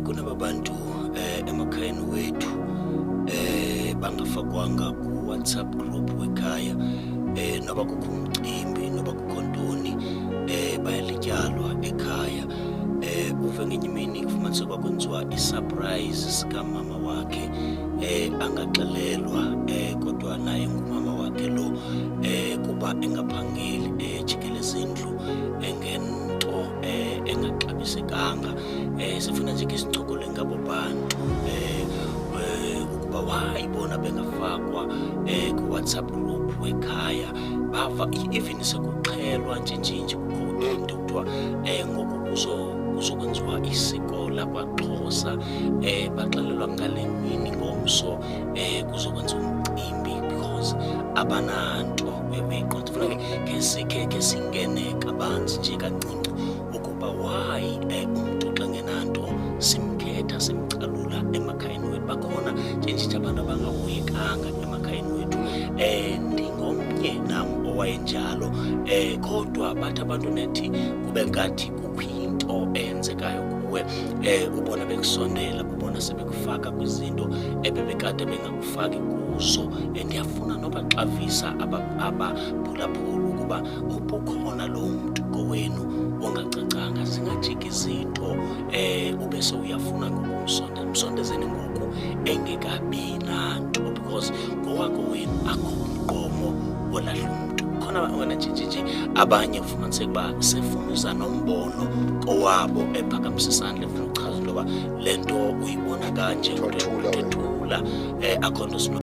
kunabantu emakhayeni wethu bangafakwanga ku WhatsApp group wekhaya, noba kukho umcimbi noba kukho ntoni bayalityalwa ekhaya. Uve ngenye imini kufumanise kwakwenziwa i-surprise sikamama wakhe, angaxelelwa kodwa naye ngumama wakhe lo, kuba engaphangeli ejikeleza indlu ngento engaxabisekanga. Sifuna nje ke sincokole ngabo bantu ukuba wayibona bengafakwa ku-WhatsApp group wekhaya, bava even sekuxhelwa nje kukho into kuthiwa ngoku kuzokwenziwa isiko lakwaXhosa, baxelelwa ngale mini ngomso kuzokwenziwa umcimbi because abananto beyiqonda. Funeka ke singene kabanzi nje kancinci ukuba why umuntu xa ngenanto simkhetha simcalula emakhayeni wethu. Bakhona nje abantu abangahoyekanga emakhayeni wethu, ndingomnye nam owayenjalo, kodwa bathi abantu nethi kube ngathi kukho into eyenzekayo kuwe, ubona bekusondela, ubona sebekufaka kwizinto ebebekade bengakufaki kuzo. Ndiyafuna nobaxavisa abaphulaphula ukuba ubukhona lo mntu kowenu ongacacanga, zingajiki izinto ube sewuyafuna ngokumsondezeni ngoku engekabi nanto, because ngowakho wenu akho umqomo wolahla umntu. Khona wena nje abanye ufumaniseka uba sefunuza nombono kowabo ephakamisa isandla, efuna ukuchaza into yoba le nto uyibona kanje, Uthula wena. uthula akho nto